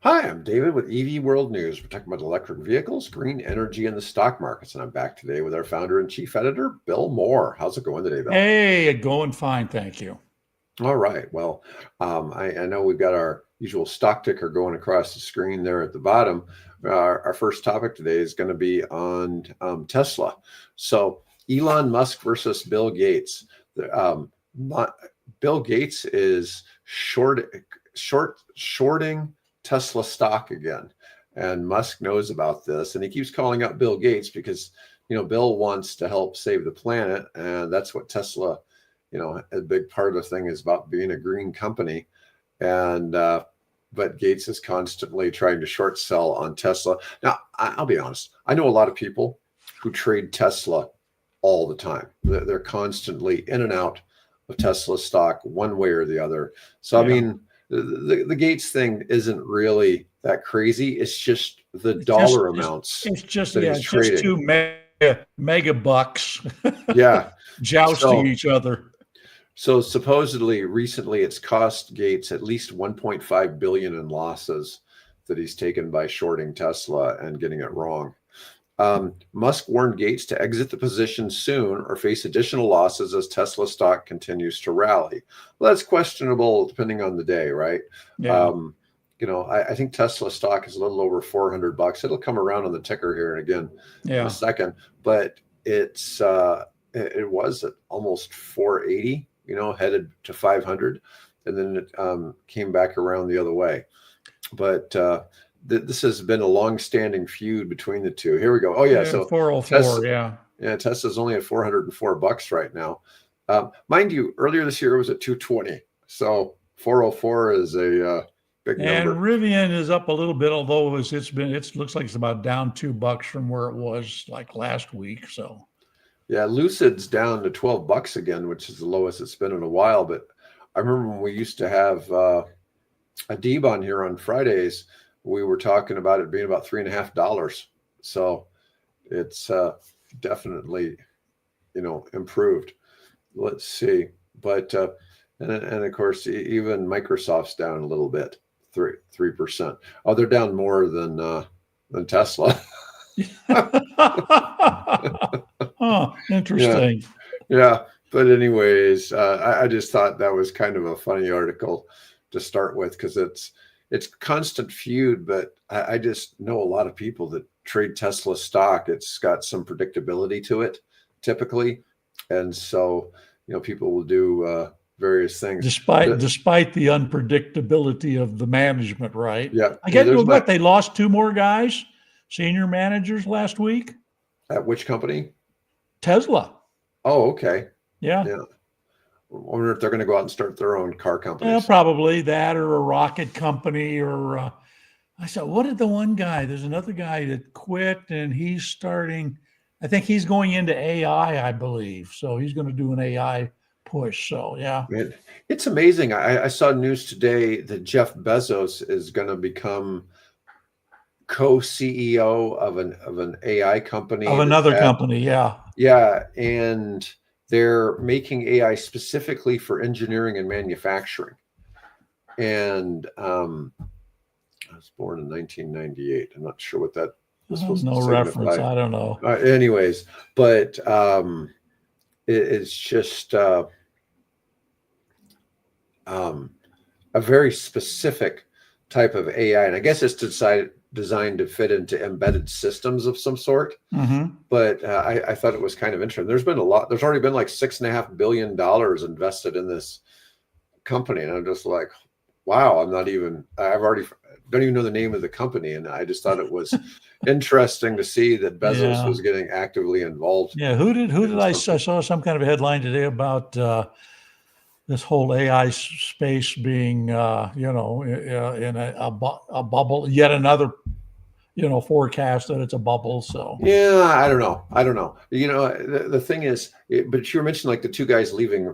Hi, I'm David with EV World News. We're talking about electric vehicles, green energy, and the stock markets. And I'm back today with our founder and chief editor, Bill Moore. How's it going today, Bill? Hey, going fine, thank you. All right. Well, I know we've got our usual stock ticker going across the screen there at the bottom. Our first topic today is going to be on Tesla. So, Elon Musk versus Bill Gates. Mu- Bill Gates is shorting Tesla stock again, and Musk knows about this, and he keeps calling out Bill Gates because Bill wants to help save the planet, and that's what Tesla, a big part of the thing is about being a green company, and but Gates is constantly trying to short sell on Tesla. Now, I'll be honest, I know a lot of people who trade Tesla all the time. They're constantly in and out of Tesla stock one way or the other. So I Yeah. mean, the Gates thing isn't really that crazy. It's just the It's just dollar it's, amounts it's just that yeah, he's it's just trading. two mega bucks Yeah. jousting So each other. supposedly recently it's cost Gates at least 1.5 billion in losses that he's taken by shorting Tesla and getting it wrong. Musk warned Gates to exit the position soon or face additional losses as Tesla stock continues to rally. Well, that's questionable depending on the day, right? Yeah, Um, I think Tesla stock is a little over $400. It'll come around on the ticker here and again in a yeah. second, but it was at almost 480, headed to 500, and then it came back around the other way. But this has been a long-standing feud between the two. Here we go. Oh yeah, Yeah, so 404, Tesla, yeah. yeah, Tesla's only at $404 right now. Mind you, earlier this year it was at 220. So 404 is a big And number. Rivian is up a little bit, although it looks like it's about down $2 from where it was like last week. So Yeah, Lucid's down to $12 again, which is the lowest it's been in a while. But I remember when we used to have a Deeb on here on Fridays, we were talking about it being about $3.50. So it's definitely improved. Let's see, but and of course even Microsoft's down a little bit, 3%. Oh, they're down more than Tesla. huh, Yeah, interesting. yeah. But anyways, I just thought that was kind of a funny article to start with because it's constant feud. But I just know a lot of people that trade Tesla stock. It's got some predictability to it, typically, and so people will do various things. Despite But despite the unpredictability of the management, right? yeah, I yeah. get There's my what they lost two more guys, senior managers last week. at which company? Tesla, Oh, okay. yeah, Yeah. I wonder if they're going to go out and start their own car companies. probably that or a rocket company or. I said, what did the one guy? There's another guy that quit, and he's starting. I think he's going into AI, I believe. So he's going to do an AI push. So yeah. It's amazing. I saw news today that Jeff Bezos is going to become co-CEO of an AI company Of that another had, company, yeah. yeah, and they're making AI specifically for engineering and manufacturing. And I was born in 1998. I'm not sure what that was supposed to No reference. signify. I don't know. Anyways, but it's just um, a very specific type of AI, and I guess it's designed to fit into embedded systems of some sort. Mm-hmm. But I thought it was kind of interesting. There's been a lot. There's already been like $6.5 billion invested in this company, and I'm just like, wow. I've already don't even know the name of the company, and I just thought it was interesting to see that Bezos Yeah. was getting actively involved Yeah. Who did in I something. saw some kind of a headline today about this whole AI space being, in a bubble, yet another, forecast that it's a bubble. So, Yeah, I don't know. I don't know. The thing is, but you were mentioning like the two guys leaving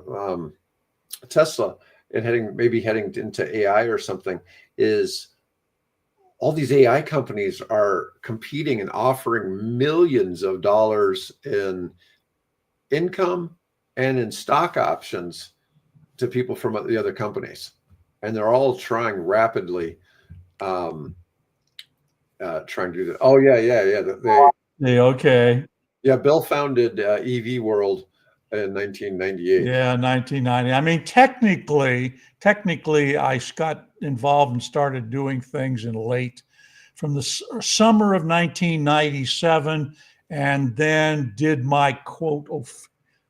Tesla and heading into AI or something. Is all these AI companies are competing and offering millions of dollars in income and in stock options to people from the other companies, and they're all trying rapidly um, trying to do that. Oh yeah. Okay. Yeah, Bill founded EV World in 1998. Yeah, 1990. I mean, technically, I got involved and started doing things in late from the summer of 1997, and then did my quote.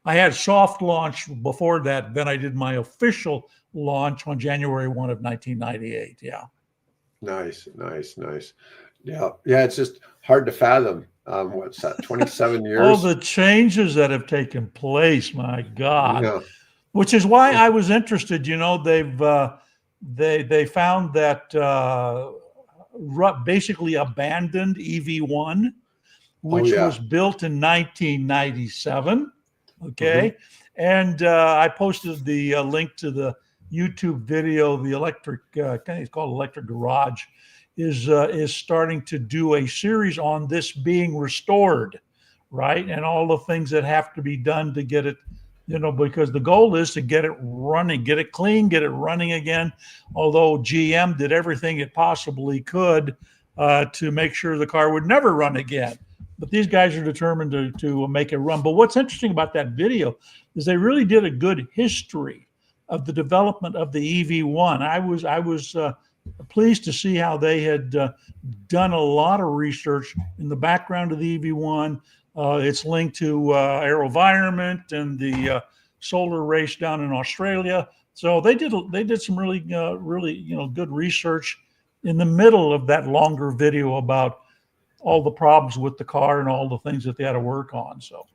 I had soft launch before that. Then I did my official launch on January 1 of 1998. Yeah. Nice. Yeah. It's just hard to fathom. What's that? 27 All years. the changes that have taken place, my God. Yeah. Which is why I was interested. They found that basically abandoned EV1, Oh which yeah. was built in 1997. Hmm. Okay, and I posted the link to the YouTube video. The electric, it's called Electric Garage, is starting to do a series on this being restored, right, and all the things that have to be done to get it, because the goal is to get it running, get it clean, get it running again. Although GM did everything it possibly could to make sure the car would never run again. But these guys are determined to make it run. But what's interesting about that video is they really did a good history of the development of the EV1. I was pleased to see how they had done a lot of research in the background of the EV1. It's linked to AeroVironment and the solar race down in Australia. So they did some really good research in the middle of that longer video about all the problems with the car and all the things that they had to work on. So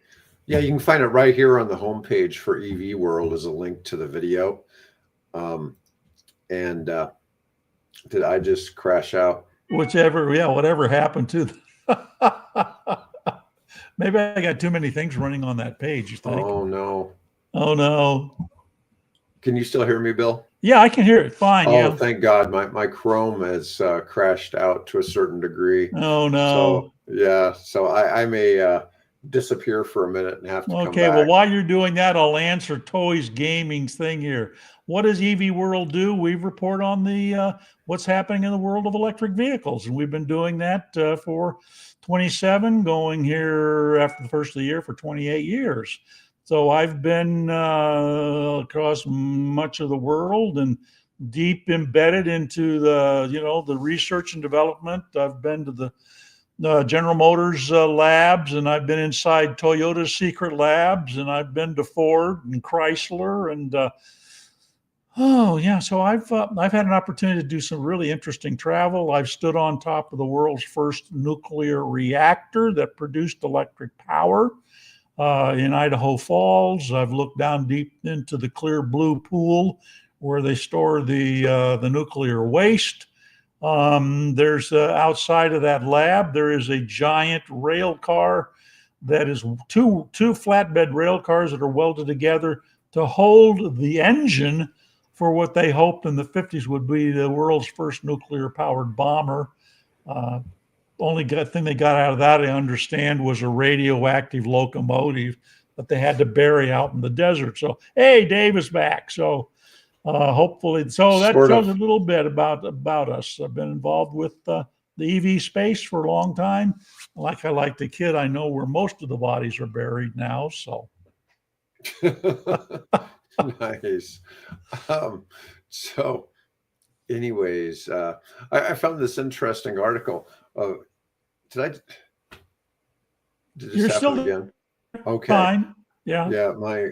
Yeah, you can find it right here on the homepage for EV World as a link to the video. And did I just crash out? whatever happened to maybe I got too many things running on that page, you think? Oh no. Oh no. Can you still hear me, Bill? Yeah, I can hear it fine. Oh, Yeah. thank God. My Chrome has crashed out to a certain degree. Oh So no. yeah, so I may disappear for a minute and have to come Okay, well, back. while you're doing that, I'll answer Toys Gaming's thing here. What does EV World do? We report on the what's happening in the world of electric vehicles, and we've been doing that for 27, going here after the first of the year for 28 years. So I've been across much of the world and deep embedded into the research and development. I've been to the General Motors labs, and I've been inside Toyota's secret labs, and I've been to Ford and Chrysler, and oh yeah. So I've had an opportunity to do some really interesting travel. I've stood on top of the world's first nuclear reactor that produced electric power in Idaho Falls. I've looked down deep into the clear blue pool where they store the nuclear waste. There's outside of that lab, there is a giant rail car that is two flatbed rail cars that are welded together to hold the engine for what they hoped in the 50s would be the world's first nuclear powered bomber. Only good thing they got out of that, I understand, was a radioactive locomotive that they had to bury out in the desert. So, hey, Dave is back. So, hopefully, so that Sort tells of. a little bit about us. I've been involved with the EV space for a long time. Like I like the kid, I know where most of the bodies are buried now. So Nice. So, anyways, I found this interesting article. Did this you're happen still again? Okay. fine. Yeah. Yeah, my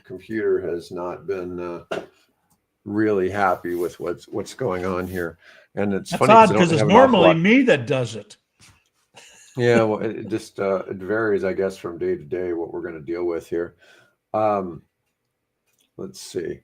computer has not been really happy with what's going on here, and it's That's funny odd because I don't because it's have an awful normally lot. me that does it. Yeah, well, it just it varies, I guess, from day to day what we're going to deal with here. Um, let's see.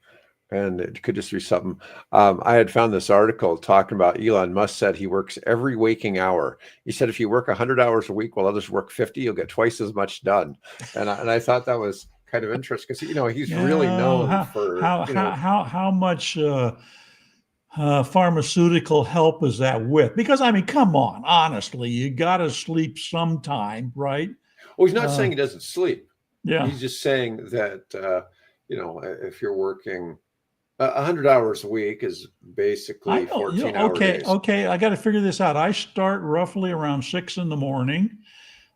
And it could just be something. I had found this article talking about Elon Musk said he works every waking hour. He said if you work 100 hours a week while others work 50, you'll get twice as much done. And I thought that was kind of interesting because he's really Yeah. known for How much pharmaceutical help is that with? Because I mean, come on, honestly, you got to sleep sometime, right? well, he's not Uh, saying he doesn't sleep. yeah. He's just saying that if you're working 100 hours a week is I basically know. 14-hour Okay, days. okay. I got to figure this out. I start roughly around 6 in the morning.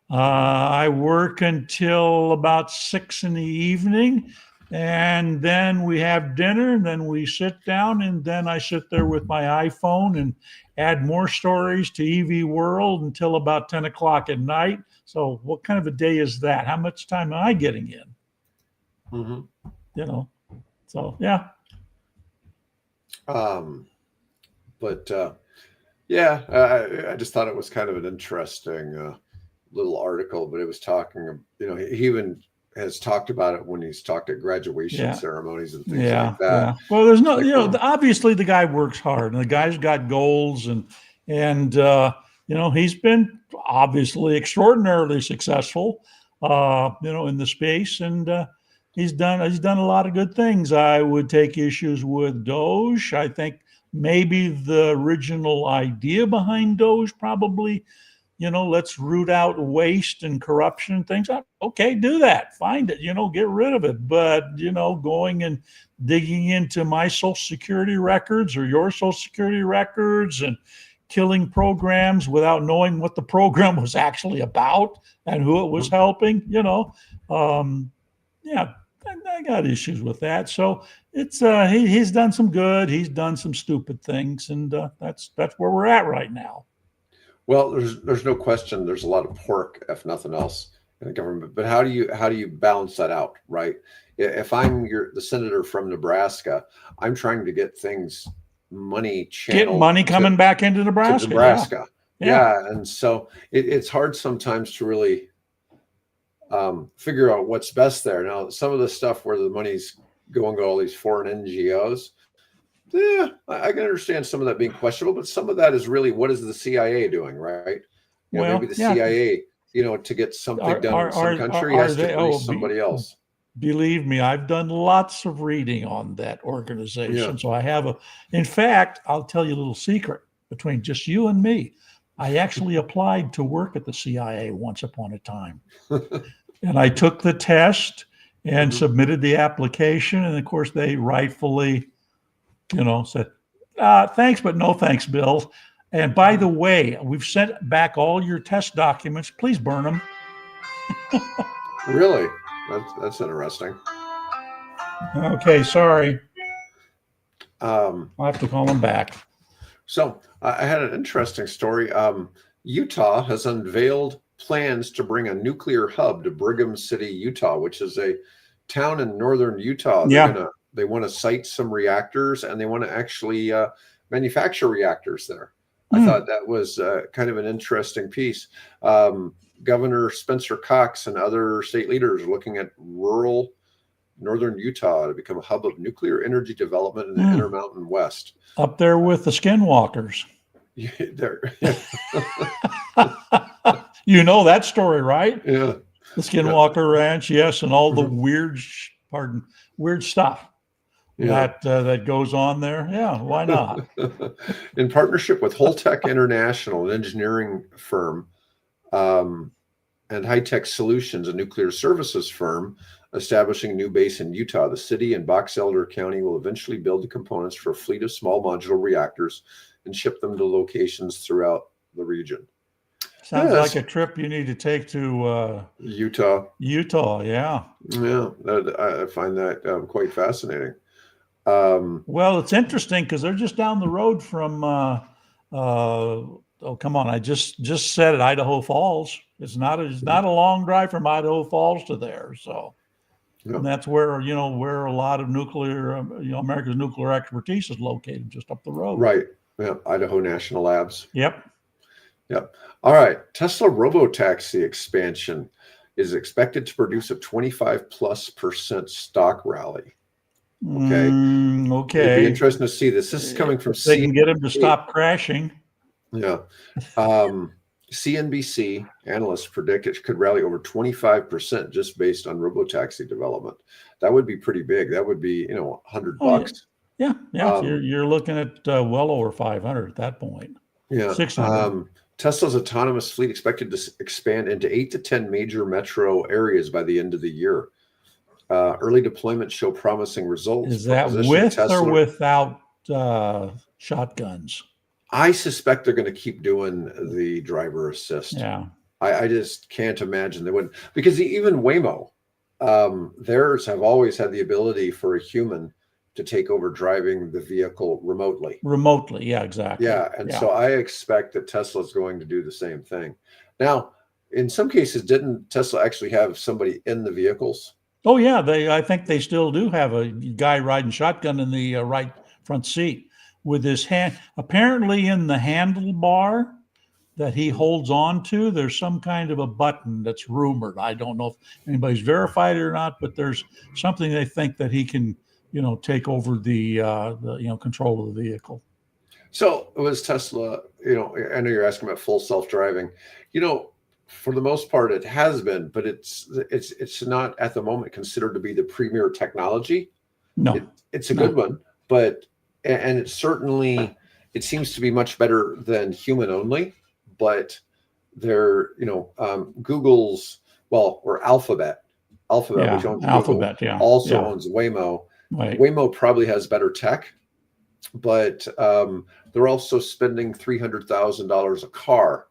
I work until about 6 in the evening, and then we have dinner, and then we sit down, and then I sit there with my iPhone and add more stories to EV World until about 10 o'clock at night. So, what kind of a day is that? How much time am I getting in? Hmm. You know. So, yeah. Um, but yeah, I just thought it was kind of an interesting little article, but it was talking, he even has talked about it when he's talked at graduation Yeah. ceremonies and things Yeah, like that. yeah. Well, there's It's no, like, well, obviously the guy works hard, and the guy's got goals, and he's been obviously extraordinarily successful, in the space, and he's done a lot of good things. I would take issues with Doge. I think maybe the original idea behind Doge probably, let's root out waste and corruption and things. Okay, do that. Find it, get rid of it. But, going and digging into my social security records or your social security records and killing programs without knowing what the program was actually about and who it was helping, yeah, I got issues with that. So it's he's done some good, he's done some stupid things, and that's where we're at right now. well, there's no question. There's a lot of pork, if nothing else, in the government. But how do you balance that out, right? If I'm the senator from Nebraska, I'm trying to get money Get channeled money coming back into to Nebraska. Yeah. Nebraska. Yeah. Yeah, and so it's hard sometimes to really figure out what's best there. Now, some of the stuff where the money's going to all these foreign NGOs, yeah, I can understand some of that being questionable, but some of that is really what is the CIA doing, right? Maybe Well, the yeah. CIA, to get something done in some country Are has to they? grease somebody else. Believe me, I've done lots of reading on that organization. Yeah. So in fact, I'll tell you a little secret between just you and me. I actually applied to work at the CIA once upon a time. And I took the test and submitted the application. And of course, they rightfully, said, thanks, but no thanks, Bill. And by the way, we've sent back all your test documents. Please burn them. Really? That's interesting. Okay, sorry. Um, I'll have to call them back. So I had an interesting story. Utah has unveiled plans to bring a nuclear hub to Brigham City, Utah, which is a town in northern Utah. They want to site some reactors, and they want to actually manufacture reactors there. I thought that was kind of an interesting piece. Governor Spencer Cox and other state leaders are looking at rural northern Utah to become a hub of nuclear energy development in the Intermountain West. Up there with the skinwalkers. You know that story, right? Yeah. The Skinwalker Ranch, yes, and all the weird stuff that goes on there. Yeah, why not? In partnership with Holtec International, an engineering firm, and High Tech Solutions, a nuclear services firm, establishing a new base in Utah. The city and Box Elder County will eventually build the components for a fleet of small modular reactors and ship them to locations throughout the region. Sounds like a trip you need to take to Utah. Utah, yeah. Yeah, I find that quite fascinating. Well, it's interesting because they're just down the road from, come on, I just said it, Idaho Falls. It's not a long drive from Idaho Falls to there. So and that's where, where a lot of nuclear, America's nuclear expertise is located, just up the road. Right. Yeah. Idaho National Labs. Yep. All right. Tesla RoboTaxi expansion is expected to produce a 25+% stock rally. Okay. Okay. It'd be interesting to see this. This is coming from they can get him to stop crashing. Yeah. CNBC analysts predict it could rally over 25% just based on RoboTaxi development. That would be pretty big. That would be, $100. Yeah. You're looking at well over 500 at that point. Yeah. 600. Tesla's autonomous fleet expected to expand into 8 to 10 major metro areas by the end of the year. Early deployments show promising results. Is that Position with or Tesla. without shotguns? I suspect they're going to keep doing the driver assist. Yeah. I just can't imagine they wouldn't, because even Waymo, theirs have always had the ability for a human to take over driving the vehicle remotely. Remotely, yeah, exactly. Yeah, and so I expect that Tesla's going to do the same thing. Now, in some cases, didn't Tesla actually have somebody in the vehicles? Oh yeah, I think they still do have a guy riding shotgun in the right front seat with his hand. Apparently, in the handlebar that he holds on to, there's some kind of a button that's rumored. I don't know if anybody's verified it or not, but there's something they think that he can, take over the control of the vehicle. So it was Tesla, I know you're asking about full self-driving, for the most part it has been, but it's not at the moment considered to be the premier technology. No, it's a good one, but, and it seems to be much better than human only, but they're, Google's, or Alphabet, which owns Alphabet, Google, also owns Waymo. Right. Waymo probably has better tech, but they're also spending $300,000 a car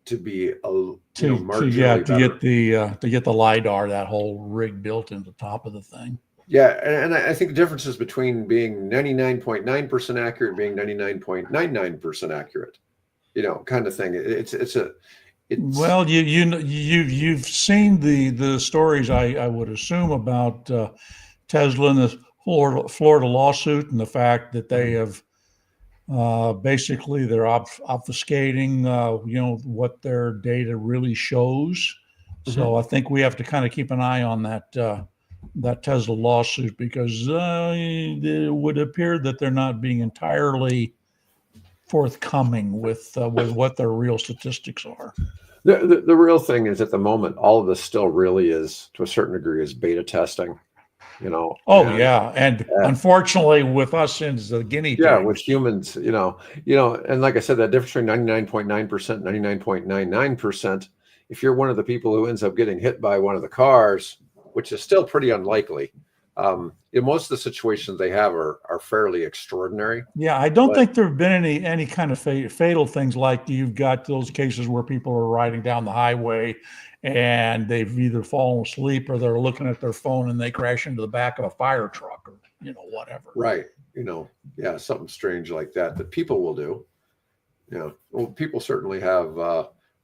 to be marginally better. To get the LiDAR, that whole rig built into the top of the thing. Yeah, and I think the difference is between being 99.9% accurate and being 99.99% accurate, kind of thing. Well, you've seen the stories, I would assume, about Tesla and the Florida lawsuit, and the fact that they have basically they're obfuscating what their data really shows. So I think we have to kind of keep an eye on that Tesla lawsuit, because it would appear that they're not being entirely forthcoming with what their real statistics are. The real thing is, at the moment, all of this still really is, to a certain degree, is beta testing. And unfortunately, with us as the guinea pigs. Yeah, with humans, and like I said, that difference between 99.9%, 99.99%, if you're one of the people who ends up getting hit by one of the cars, which is still pretty unlikely, in most of the situations they have are fairly extraordinary. Yeah, I don't think there have been any kind of fatal things, like you've got those cases where people are riding down the highway and they've either fallen asleep or they're looking at their phone and they crash into the back of a fire truck, or whatever. Right. Something strange like that people will do. Well, people certainly have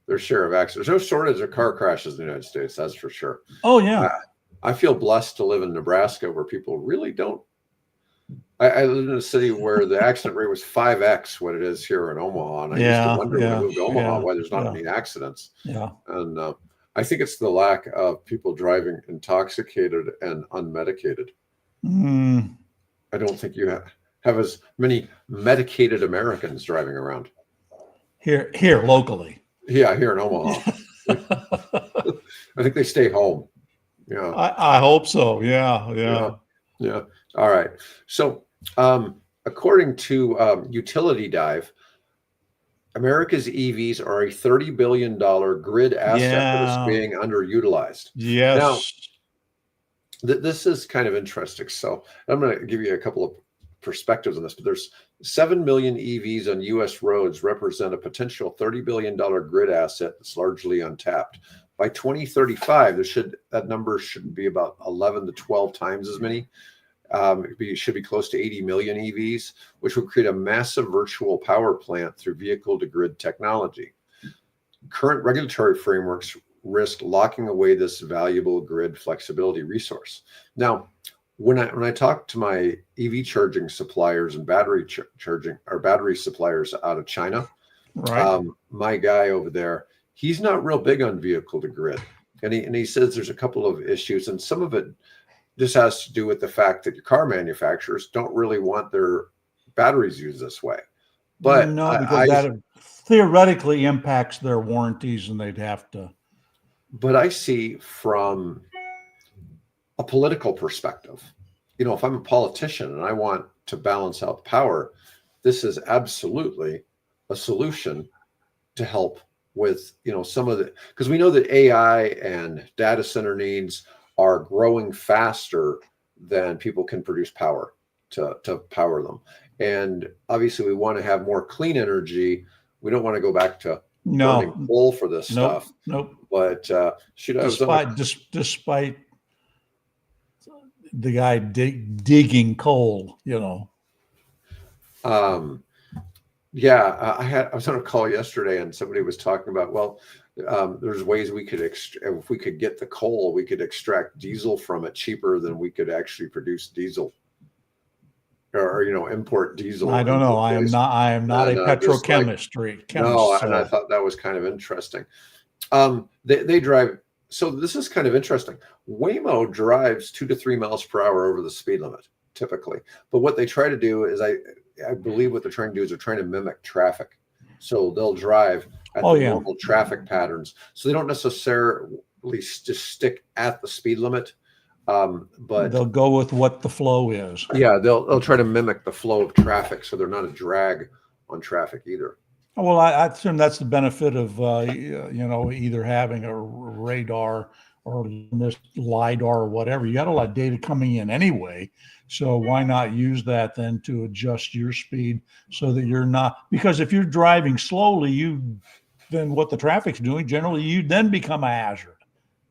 their share of accidents. There's no shortage of car crashes in the United States, that's for sure. Oh yeah. I feel blessed to live in Nebraska, where people really don't. I live in a city where the accident rate was 5x what it is here in Omaha, and I used to wonder when I moved to Omaha why there's not any accidents. Yeah. And I think it's the lack of people driving intoxicated and unmedicated. I don't think you have as many medicated Americans driving around here locally. Yeah, here in Omaha. I think they stay home. Yeah, I hope so. Yeah. All right. So, according to Utility Dive, America's EVs are a $30 billion grid asset that is being underutilized. Yes. Now, this is kind of interesting. So I'm going to give you a couple of perspectives on this, but there's 7 million EVs on U.S. roads, represent a potential $30 billion grid asset that's largely untapped. By 2035, that number should be about 11 to 12 times as many. It should be close to 80 million EVs, which would create a massive virtual power plant through vehicle-to-grid technology. Current regulatory frameworks risk locking away this valuable grid flexibility resource. Now, when I talk to my EV charging suppliers and battery suppliers out of China, right, my guy over there, he's not real big on vehicle-to-grid, and he says there's a couple of issues, and some of it just has to do with the fact that your car manufacturers don't really want their batteries used this way. But no, because that theoretically impacts their warranties, and they'd have to. But I see from a political perspective, if I'm a politician and I want to balance out power, this is absolutely a solution to help with, some of the, because we know that AI and data center needs are growing faster than people can produce power to power them. And obviously, we want to have more clean energy. We don't want to go back to burning No, coal for this nope, stuff. nope. But shoot, I was on a, Despite the guy digging coal, um, yeah, I was on a call yesterday, and somebody was talking about, well, there's ways we could if we could get the coal, we could extract diesel from it cheaper than we could actually produce diesel, or import diesel I don't into know. the place. I am not a And just like, petrochemist. no, and I So thought that was kind of interesting. They drive. So this is kind of interesting. Waymo drives 2 to 3 miles per hour over the speed limit typically, but what they try to do is, I believe what they're trying to do is they're trying to mimic traffic. So they'll drive at the normal traffic patterns. So they don't necessarily just stick at the speed limit, but they'll go with what the flow is. yeah, they'll try to mimic the flow of traffic, so they're not a drag on traffic either. Well, I assume that's the benefit of either having a radar or this LiDAR or whatever. You got a lot of data coming in anyway, so why not use that then to adjust your speed so that you're not, because if you're driving slowly, then what the traffic's doing, generally you then become a hazard.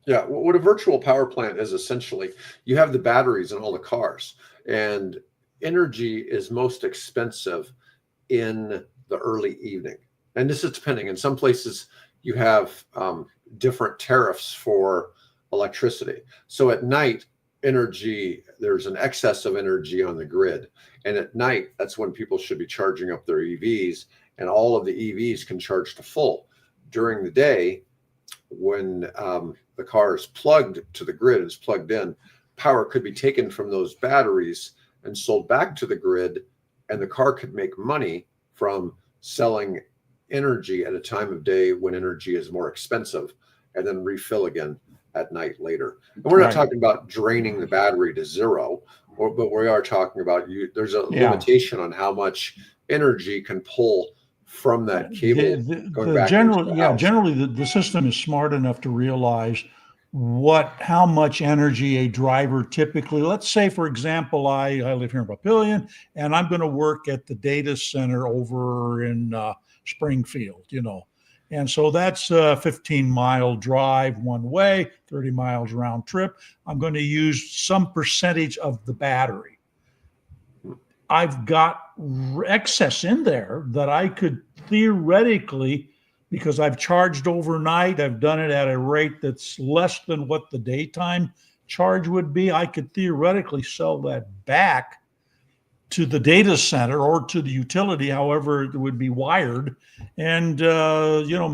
Yeah, what a virtual power plant is essentially, you have the batteries in all the cars, and energy is most expensive in the early evening. And this is depending. In some places, you have different tariffs for electricity. So at night, there's an excess of energy on the grid. And at night, that's when people should be charging up their EVs, and all of the EVs can charge to full. During the day, when the car is plugged to the grid, is plugged in, power could be taken from those batteries and sold back to the grid, and the car could make money from selling energy at a time of day when energy is more expensive, and then refill again at night later. And we're not talking about draining the battery to zero, but we are talking about there's a limitation on how much energy can pull from that cable going back into the house. Generally the system is smart enough to realize how much energy a driver typically, let's say, for example, I live here in Papillion, and I'm going to work at the data center over in Springfield, and so that's a 15-mile drive one way, 30 miles round trip. I'm going to use some percentage of the battery. I've got excess in there that I could theoretically, because I've charged overnight, I've done it at a rate that's less than what the daytime charge would be. I could theoretically sell that back to the data center or to the utility, however it would be wired, and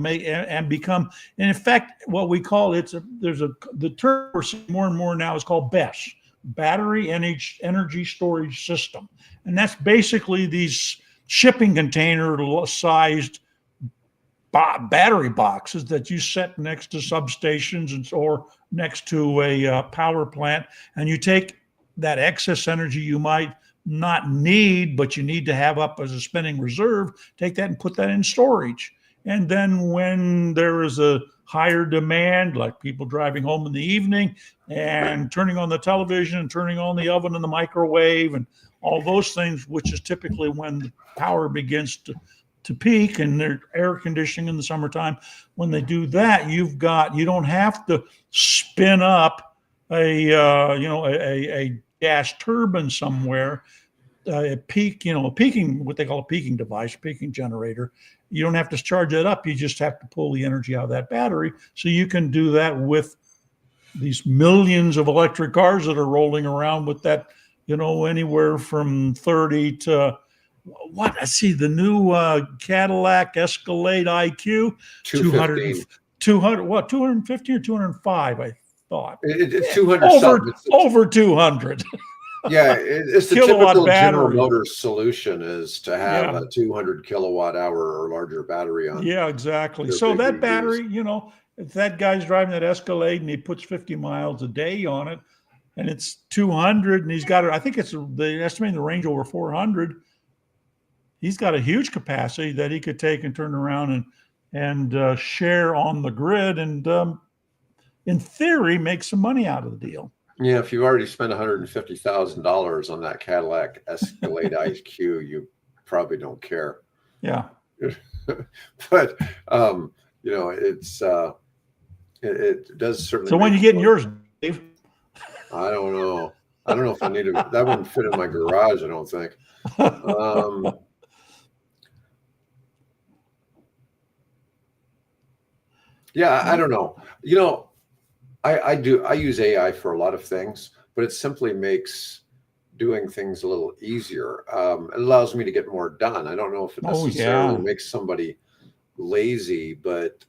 make and become, in effect, what we call the term we're seeing more and more now is called BESS, battery energy storage system, and that's basically these shipping container sized battery boxes that you set next to substations or next to a power plant, and you take that excess energy you might not need, but you need to have up as a spending reserve, take that and put that in storage. And then when there is a higher demand, like people driving home in the evening and turning on the television and turning on the oven and the microwave and all those things, which is typically when the power begins to peak, and their air conditioning in the summertime. When they do that, you don't have to spin up a gas turbine somewhere, what they call a peaking device, peaking generator. You don't have to charge it up. You just have to pull the energy out of that battery. So you can do that with these millions of electric cars that are rolling around with that, anywhere from 30 to let's see, the new Cadillac Escalade IQ, 250 or 205, I thought. It's 200 over 200. Yeah, it's the typical General Motors solution is to have a 200 kilowatt hour or larger battery on. Yeah, exactly. So that battery, if that guy's driving that Escalade and he puts 50 miles a day on it, and it's 200, and he's got it, I think they estimating the range over 400. He's got a huge capacity that he could take and turn around and share on the grid, and in theory, make some money out of the deal. Yeah, if you've already spent $150,000 on that Cadillac Escalade IQ, you probably don't care. Yeah. But it does certainly. So when you getting yours, Dave? I don't know. I don't know if I need to. That wouldn't fit in my garage, I don't think. Yeah, I don't know. I use AI for a lot of things, but it simply makes doing things a little easier. It allows me to get more done. I don't know if it necessarily makes somebody lazy, but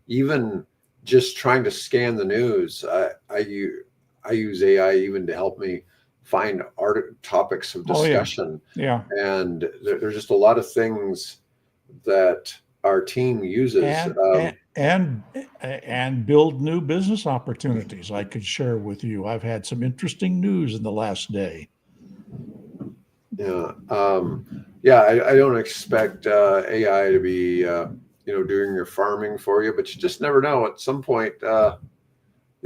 even just trying to scan the news, I use AI even to help me find topics of discussion. Yeah. And there's just a lot of things that our team uses. And build new business opportunities I could share with you. I've had some interesting news in the last day. Yeah. I don't expect AI to be, doing your farming for you, but you just never know. At some point, it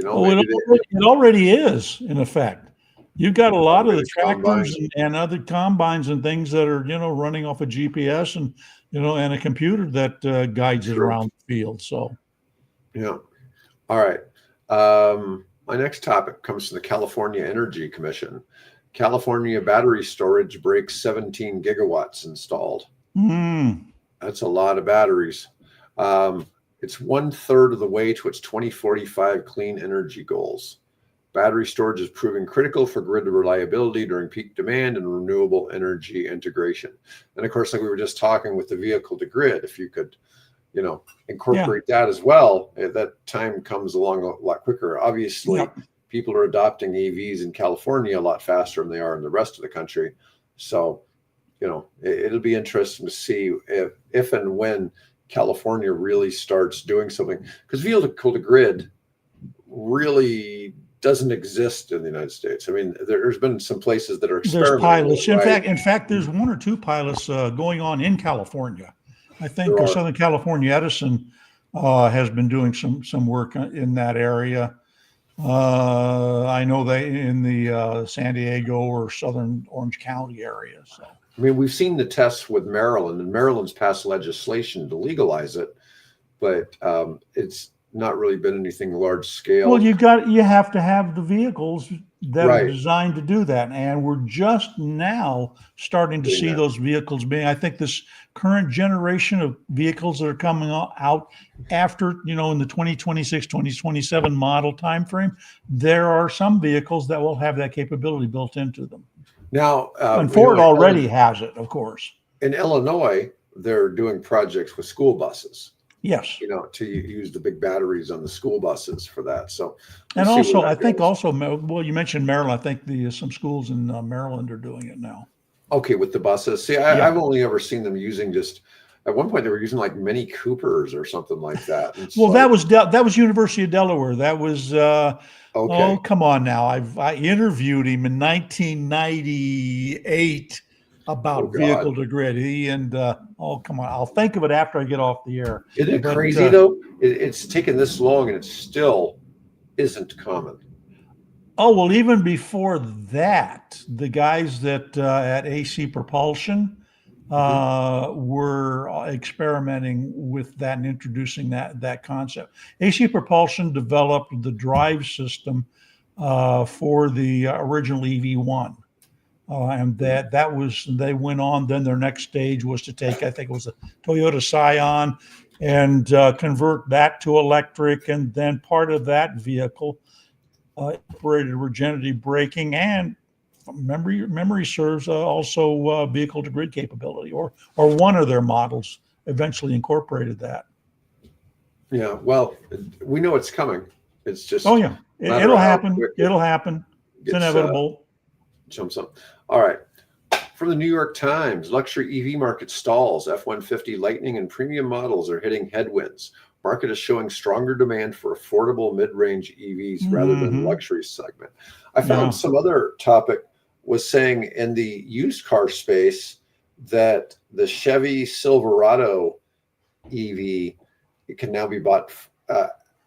already is, in effect. You've got a lot of the tractors and other combines and things that are, running off a GPS and, and a computer that guides it around the field. So, yeah. All right. My next topic comes from the California Energy Commission. California battery storage breaks 17 gigawatts installed. That's a lot of batteries. It's 1/3 of the way to its 2045 clean energy goals. Battery storage is proving critical for grid reliability during peak demand and renewable energy integration. And of course, like we were just talking with the vehicle to grid, if you could, incorporate that as well, that time comes along a lot quicker. Obviously, people are adopting EVs in California a lot faster than they are in the rest of the country. So, it'll be interesting to see if and when California really starts doing something, because vehicle to grid really doesn't exist in the United States. I mean, there's been some places that are experimenting. There's pilots. In fact, there's one or two pilots going on in California. I think Southern California Edison has been doing some work in that area. I know they in the San Diego or Southern Orange County area. So I mean, we've seen the tests with Maryland, and Maryland's passed legislation to legalize it, but it's not really been anything large scale. Well, you have to have the vehicles that are designed to do that, and we're just now starting to see those vehicles being. I think this current generation of vehicles that are coming out after, in the 2026, 2027 model timeframe, there are some vehicles that will have that capability built into them. Now, and Ford already has it, of course. In Illinois, they're doing projects with school buses. Yes. To use the big batteries on the school buses for that. So, and also, I think well, you mentioned Maryland. I think some schools in Maryland are doing it now. Okay, with the buses. See, I've only ever seen them using just. At one point, they were using like Mini Coopers or something like that. Well, that was University of Delaware. That was. Okay. Oh, come on now! I interviewed him in 1998 about vehicle to grid. Come on! I'll think of it after I get off the air. Isn't it crazy though? It's taken this long and it still isn't common. Oh, well, even before that, the guys that at AC Propulsion were experimenting with that and introducing that concept. AC Propulsion developed the drive system for the original EV1. And that was, they went on, then their next stage was to take, I think it was a Toyota Scion, and convert that to electric. And then part of that vehicle operated regenerative braking and memory serves also vehicle to grid capability, or one of their models eventually incorporated that. Yeah, well, we know it's coming. It's just it'll happen. It'll happen. It's inevitable. Jumps up. All right. From the New York Times, luxury EV market stalls. F-150 Lightning and premium models are hitting headwinds. Market is showing stronger demand for affordable mid-range EVs rather than luxury segment. I found some other topic was saying in the used car space that the Chevy Silverado EV, it can now be bought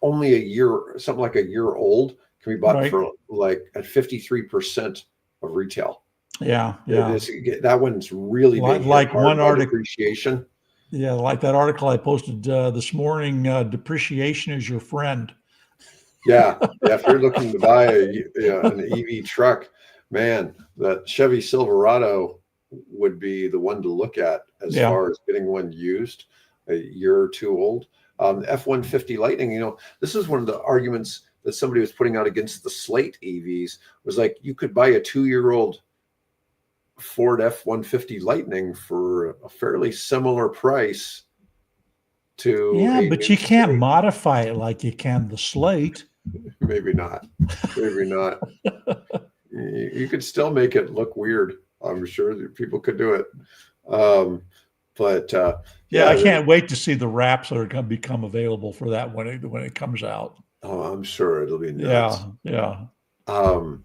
only a year, something like a year old, can be bought Right. for like at 53% of retail. Yeah. Yeah. That one's really being hit Like hard one by article. depreciation. Yeah. Like that article I posted this morning, depreciation is your friend. Yeah, yeah. If you're looking to buy an EV truck, man, that Chevy Silverado would be the one to look at as Yeah. far as getting one used, a year or two old. F-150 Lightning, this is one of the arguments that somebody was putting out against the Slate EVs, was like, you could buy a 2-year-old Ford F-150 Lightning for a fairly similar price to Yeah, a but new you can't Slate. modify it like you can the Slate. Maybe not. Maybe not. You could still make it look weird. I'm sure that people could do it. But Yeah, I yeah, can't wait to see the wraps that are going to become available for that when it comes out. I'm sure it'll be nuts. Yeah, yeah, Um,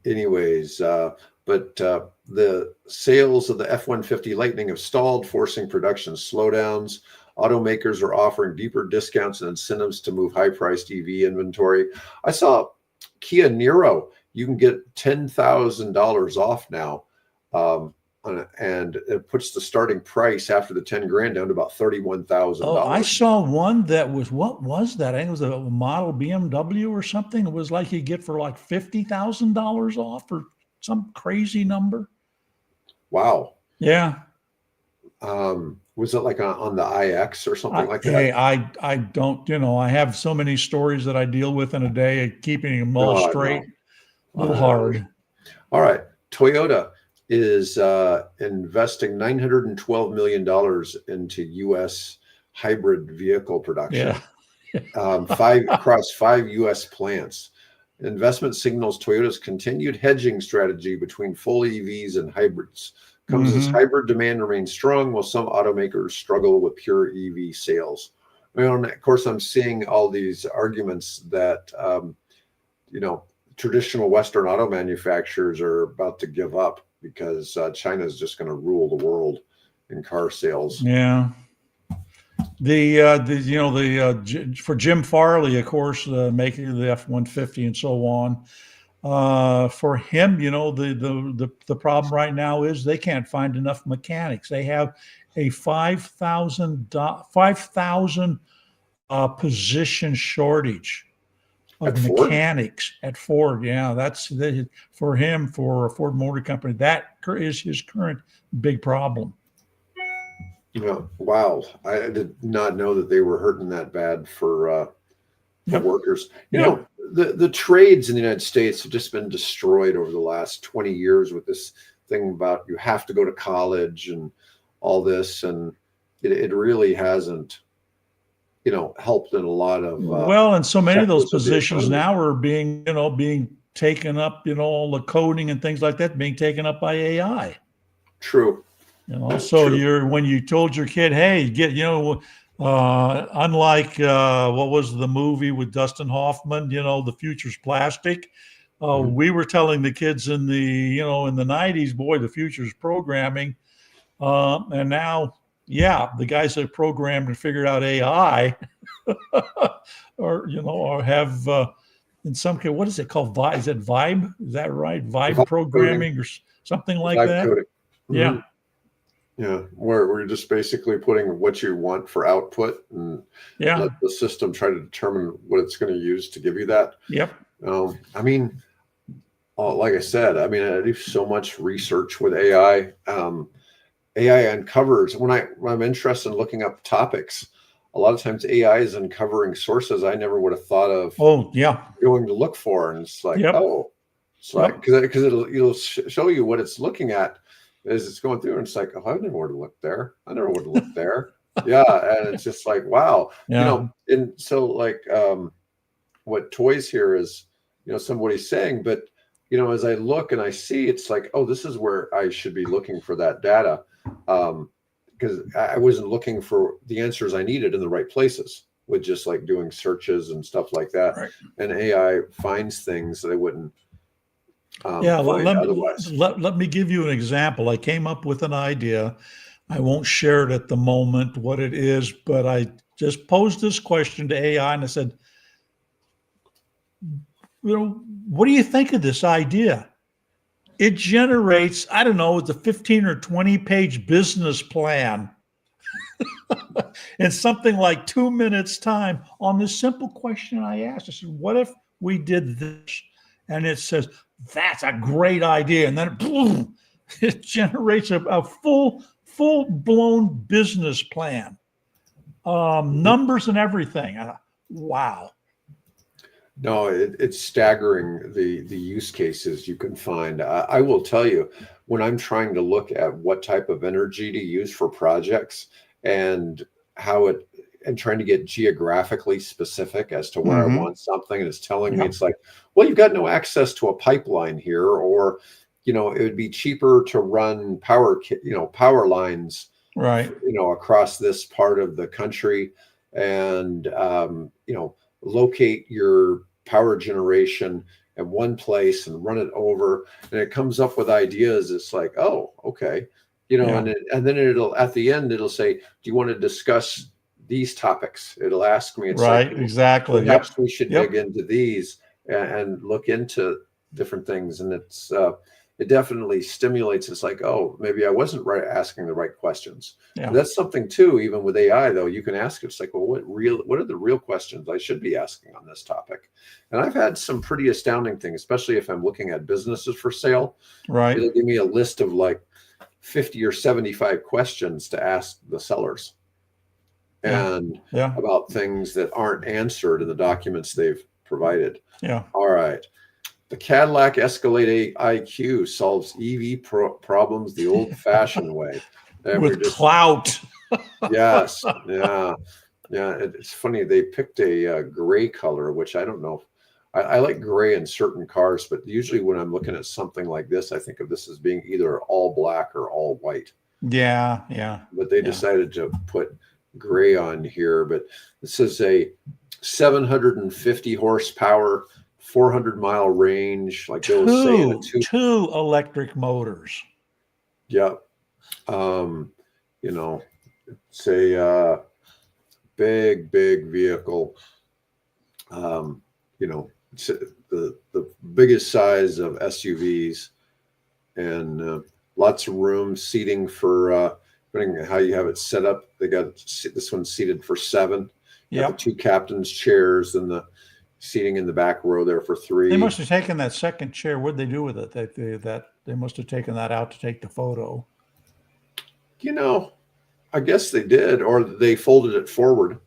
anyways, but the sales of the F-150 Lightning have stalled, forcing production slowdowns. Automakers are offering deeper discounts and incentives to move high-priced EV inventory. I saw Kia Niro. You can get $10,000 off now, and it puts the starting price after the 10 grand down to about Oh, I $31,000. saw one that was, what was that? I think it was a model BMW or something. It was like you get for like $50,000 off or some crazy number. Wow. Yeah. Was it like on the iX or something like that? Hey, I don't, I have so many stories that I deal with in a day, keeping them all No, straight, no. a little hard. All right. Toyota is investing $912 million into U.S. hybrid vehicle production, Yeah. across 5 U.S. plants. Investment signals Toyota's continued hedging strategy between full EVs and hybrids. Comes as Hmm. hybrid demand remains strong, while some automakers struggle with pure EV sales. And of course, I'm seeing all these arguments that traditional Western auto manufacturers are about to give up because China is just going to rule the world in car sales. Yeah. For Jim Farley, of course, making the F-150 and so on. For him, the problem right now is they can't find enough mechanics. They have a 5,000 position shortage At of Ford? mechanics at Ford. Yeah, for him, for a Ford Motor Company. That is his current big problem. Wow. I did not know that they were hurting that bad for Yep. workers. Yep. The trades in the United States have just been destroyed over the last 20 years with this thing about you have to go to college and all this, and it really hasn't helped in a lot of Well, and so many of those sectors of the positions economy. now are being taken up, all the coding and things like that being taken up by AI. True. So when you told your kid, hey, unlike what was the movie with Dustin Hoffman, the future's plastic. Mhm. We were telling the kids in the 90s, boy, the future's programming. And now, yeah, the guys that programmed and figured out AI or have in some case, what is it called? Is it Vibe? Is that right? Vibe Vibe coding. programming or something like Vibe that? coding. Yeah. Mhm. Yeah, where you're just basically putting what you want for output and Yeah. let the system try to determine what it's going to use to give you that. Yep. I mean, like I said, I do so much research with AI. AI uncovers when I'm interested in looking up topics. A lot of times, AI is uncovering sources I never would have thought of Oh, yeah. going to look for, and it's like, Yep. oh, it's like Yep. because it'll show you what it's looking at as it's going through, and it's like, oh, I never would have looked there. I never would have looked there. Yeah, and it's just like, wow, Yeah. And so like, what toys here is, somebody's saying, but as I look and I see, it's like, oh, this is where I should be looking for that data, because I wasn't looking for the answers I needed in the right places with just like doing searches and stuff like that, Right. and AI finds things that I wouldn't Yeah. find otherwise. Let me give you an example. I came up with an idea. I won't share it at the moment what it is, but I just posed this question to AI and I said, what do you think of this idea? It generates, I don't know, it's a 15 or 20 page business plan in something like 2 minutes time on this simple question I asked. I said, what if we did this? And it says, that's a great idea. And then boom, it generates a full blown business plan, numbers and everything. Wow. No, it's staggering the use cases you can find. I will tell you, when I'm trying to look at what type of energy to use for projects and how it, and trying to get geographically specific as to where I want something, and it's telling me, it's like, well, you've got no access to a pipeline here, or it would be cheaper to run power lines, right, across this part of the country, and locate your power generation at one place and run it over, and it comes up with ideas. It's like, oh, okay, and then it'll, at the end, it'll say, do you want to discuss these topics? It'll ask me, it's right, like, exactly. Perhaps we should dig into these and look into different things. And it's it definitely stimulates. It's like, oh, maybe I wasn't asking the right questions. Yeah. That's something too, even with AI though, you can ask it. It's like, well, what are the real questions I should be asking on this topic? And I've had some pretty astounding things, especially if I'm looking at businesses for sale. Right. It'll give me a list of like 50 or 75 questions to ask the sellers. And about things that aren't answered in the documents they've provided. Yeah. All right. The Cadillac Escalade IQ solves EV problems the old-fashioned way. And with clout. Yes. Yeah. Yeah. It's funny. They picked a gray color, which I don't know. I like gray in certain cars, but usually when I'm looking at something like this, I think of this as being either all black or all white. Yeah. Yeah. But they decided to put gray on here. But this is a 750 horsepower, 400-mile range, like they'll say in two electric motors. Yep. It's a big vehicle. It's the biggest size of SUVs, and lots of room, seating for depending on how you have it set up. They got this one seated for 7. Yeah, the 2 captain's chairs and the seating in the back row there for 3. They must have taken that second chair. What'd they do with it? They must have taken that out to take the photo. I guess they did, or they folded it forward.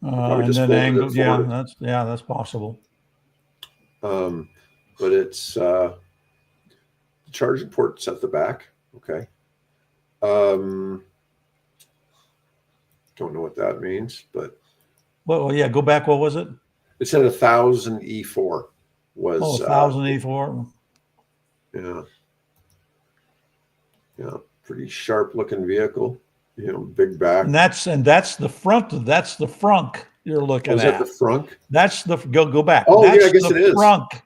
And then angled. Yeah, that's possible. But it's the charging port's at the back. Okay. Don't know what that means, but yeah, go back. What was it? It said 1,000 E4 was 1,000 E4. Yeah, pretty sharp looking vehicle. Big back. And that's the front. That's the frunk you're looking at. Is that the frunk? That's the go back. Oh, that's yeah, I guess it is. Frunk.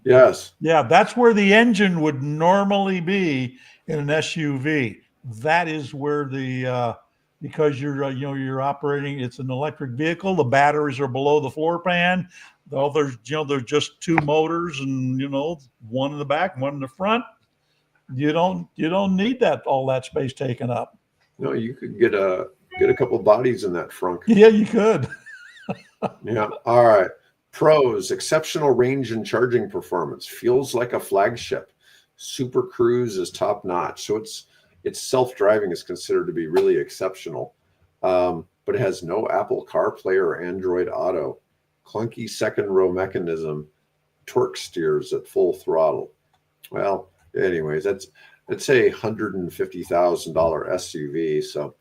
Yes. Yeah, that's where the engine would normally be in an SUV. That is where the because you're operating. It's an electric vehicle. The batteries are below the floor pan. There's just 2 motors, and one in the back, one in the front. You don't need all that space taken up. No, you could get a couple bodies in that frunk. Yeah, you could. Yeah. All right. Pros: exceptional range and charging performance. Feels like a flagship. Super Cruise is top notch. So its self-driving is considered to be really exceptional. But it has no Apple CarPlay or Android Auto. Clunky second row mechanism. Torque steers at full throttle. Well, anyways, it's a $150,000 SUV. So,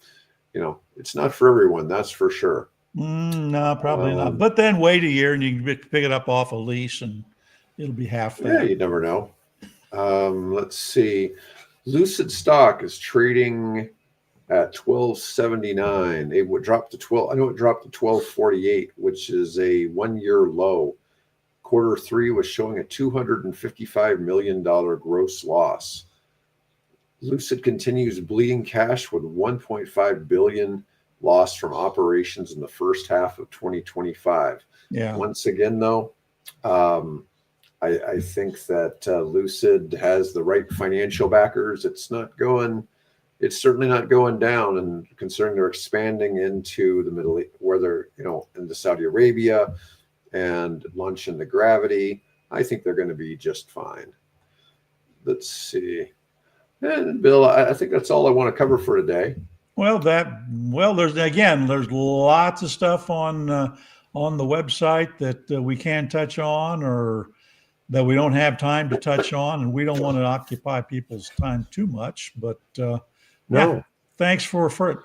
it's not for everyone. That's for sure. No, probably not. But then wait a year and you can pick it up off a lease and it'll be half that. Yeah, you never know. Let's see. Lucid stock is trading at $12.79. It would drop to 12. I know it dropped to $12.48, which is a 1-year low. Q3 was showing a $255 million gross loss. Lucid continues bleeding cash with $1.5 billion loss from operations in the first half of 2025. Yeah. Once again, though, I think that Lucid has the right financial backers. It's certainly not going down. And considering they're expanding into the Middle East, where they're, into Saudi Arabia and launch into gravity, I think they're going to be just fine. Let's see. And Bill, I think that's all I want to cover for today. Well, there's lots of stuff on the website that we can touch on, or that we don't have time to touch on, and we don't want to occupy people's time too much. But No. thanks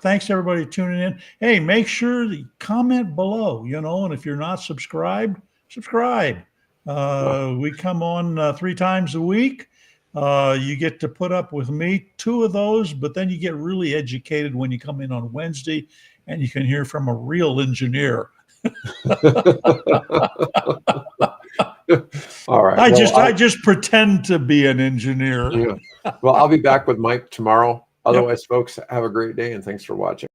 thanks everybody tuning in. Hey, make sure that you comment below, and if you're not subscribed, subscribe. We come on 3 times a week. You get to put up with me 2 of those, but then you get really educated when you come in on Wednesday, and you can hear from a real engineer. All right. I just pretend to be an engineer. Yeah. Well, I'll be back with Mike tomorrow. Otherwise, folks, have a great day, and thanks for watching.